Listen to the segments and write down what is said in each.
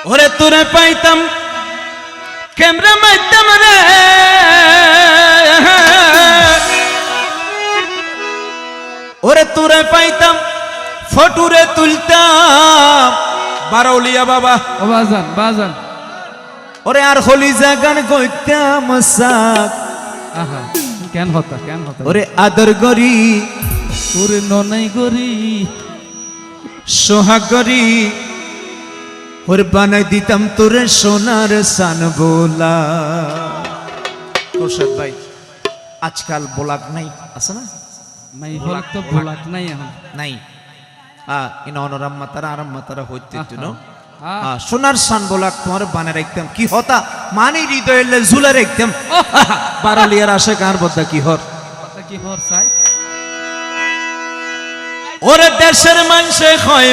ওরে তোরে পাইতাম ক্যামেরা মাইতাম রে, ওরে তোরে পাইতাম ফটুরে তুলতাম বারৌলিয়া বাবা ও বাজান বাজান ওরে আর হলিজা গান কইতাম সাক আহা কেন হতা ওরে আদর গরি তোরে ননাই গরি সোহাগ গরি ওরে বানাই দিতাম তোরে সোনার সান বোলা। তোরশাদ ভাই আজকাল বোলাক নাই আছে না? মাই হল তো ভোলাক নাই এখন নাই ইন অনরাম্মা তারা আরাম্মা তারা হইতে ন আহা সোনার সান বোলাক তোমার বানে রাখতাম কি হতা মানে হৃদয়ে ঝুলে রাখতাম বারালিয়ার আশে কার বদ্দা কি হর কথা কি হর চাই ওরে দেশের মানুষে হয়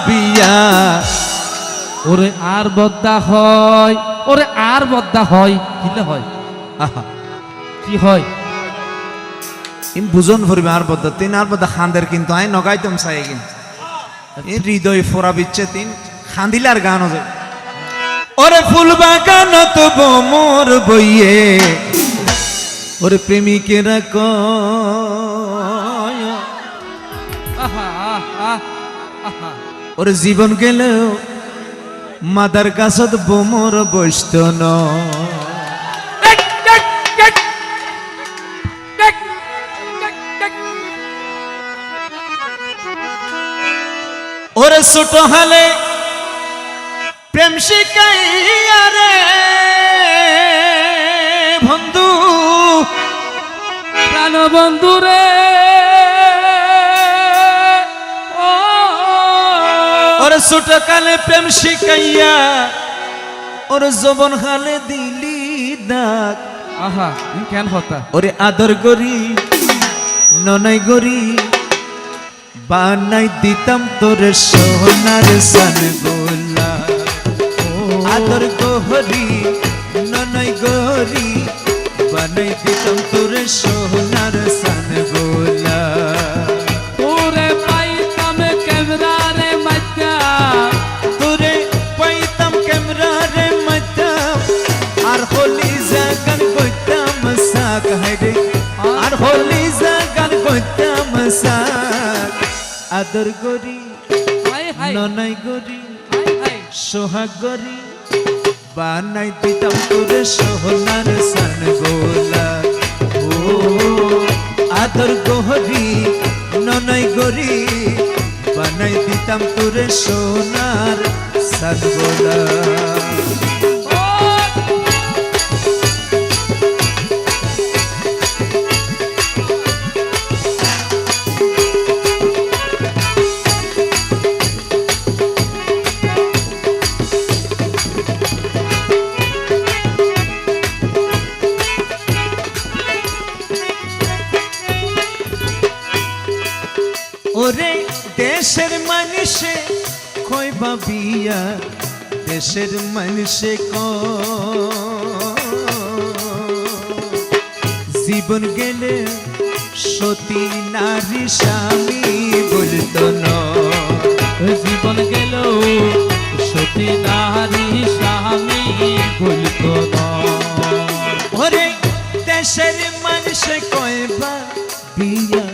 বিয়া ওরে আর বদ্দা হয় ওরে আর বদ্দা হয় কিলে হয় আহা কি হয় ইম বুঝন ভরবে আর বদ্দা তিন আর বদ্দা খান্দের কিন্তু আই নগাইতাম চাই কিন্তু এই হৃদয় ফোরা বিচ্ছে তিন খান্দিলার গান হবে ওরে ফুল বাগানত মোর বইয়ে ওরে প্রেমিকেরা কয় আহা আহা আহা ওরে জীবন গেলেও মাদার কাছত বোমর বসত ন ওরে ছোট হালে প্রেম শিখাইয়া রে বন্ধু প্রাণ বন্ধু রে ওরে ছোট কালে প্রেম শিখাইয়া ওরে যৌবন হালে দিলি ডাক আহা কেন হতা ওরে আদর গরি ননাই গরি বানাই দিতাম তোরে সোনার সান গোলা আদর গহরি ননাই গরি বানাই দিতাম তোরে সোনার সান গোলা তোরে পাইতাম ক্যামেরা রে মাইতা তোরে পাইতাম ক্যামেরা রে মাইতাম আর হলি জাগান কইতাম সাক হাইরে আর হলি জাগান কইতাম সাক আদর গরি হাই হাই ননাই গরি হাই হাই সোহাগ গরি বানাই দিতাম তোরে সোনার সান গোলা ও আদর গহরি ননাই গরি বানাই দিতাম তোরে সোনার সান গোলা। ওরে দেশের মানুষে কইবা বিয়া দেশের মানুষে জীবন গেলে সতী নারী স্বামী বলতো না জীবন গেল সতী নারী স্বামী বলতো না ওরে দেশের মানুষে কইবা বিয়া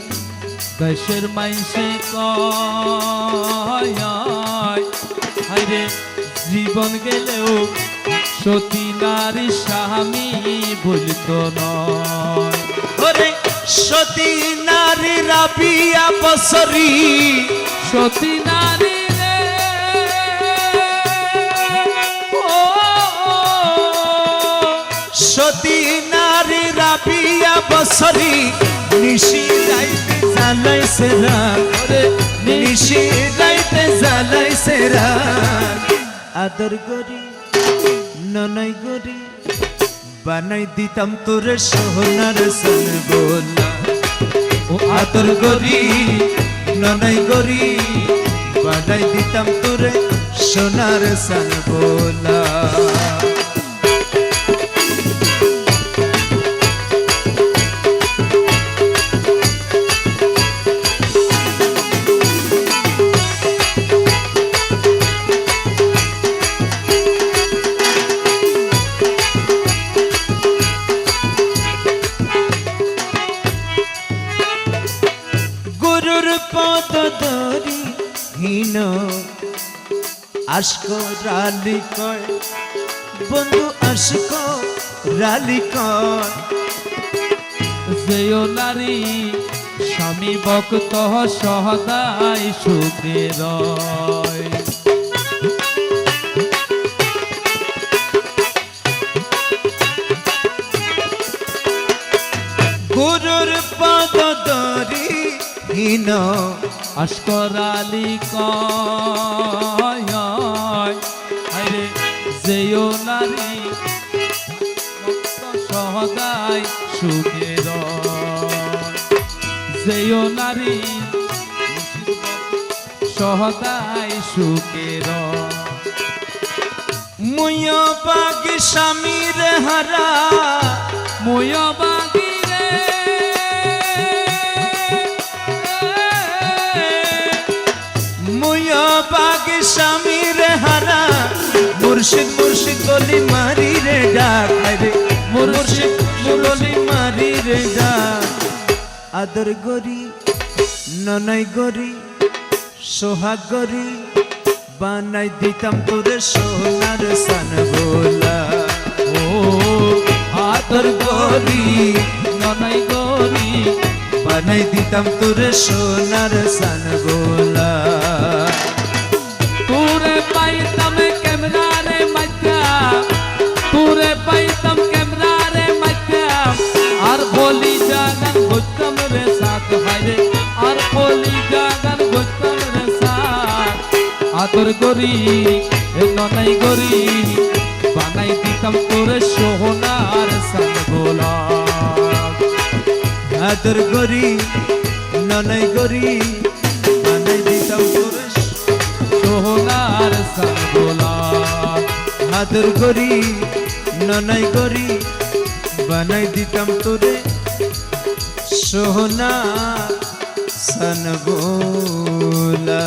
দেশের মাইসে কয় হায়রে জীবন গেলেও সতী নারী স্বামী বলতো নয় ওরে সতী নারী রাবিয়া বছরী সতী নারী রে ও সতী নারী রাবিয়া বছরী নিশি রাইতে জ্বালাই সেরা ওরে নিশি রাইতে জ্বালাই সেরা আদর গরি ননাই গরি বানাই দিতাম তোরে সোনার সান গোলা ও আদর গরি ননাই গরি বানাই দিতাম তোরে সোনার সান গোলা। আশকো রালি কয় বন্ধু আশকো রালি কয় যেও নারী স্বামী ভক্ত সহদাই সুখে রয় গুরুর পদ ধরি হীন আশকরালি কয় আরে যেও নারী ভক্ত সহদাই সুখে রয় যেও নারী সহদাই সুখে রয় মুয় বাগি স্বামীর হারা মুয় বাগি রে মুয় বাগি স্বামীর হারা মুর্শিদ মুর্শিদ বলি মারি রে ডাক রে মুর্শিদ বলি মারি রে ডাক আদর গরি ননই গরি সোহাগ গরি বানাই দিতাম তোরে সোনার সান গোলা ও আদর গরি ননাই গরি বানাই দিতাম তোরে সোনার সান গোলা তোরে পাইতাম ক্যামেরারে মাইতা তোরে পাইতাম ক্যামেরারে মাইতা আর বলি জাগান বুঝতাম রে সাথ হাইরে আর বলি জাগান বুঝতাম রে সাথ আদর গরি ননাই গরি বানাই দিতাম তোরে সোনার সান গোলা আদর গরি ননই গরি বানাই দিতাম তোরে সোনার সান গোলা আদর গরি ননই গরি বানাই দিতাম তোরে সোনা সান গোলা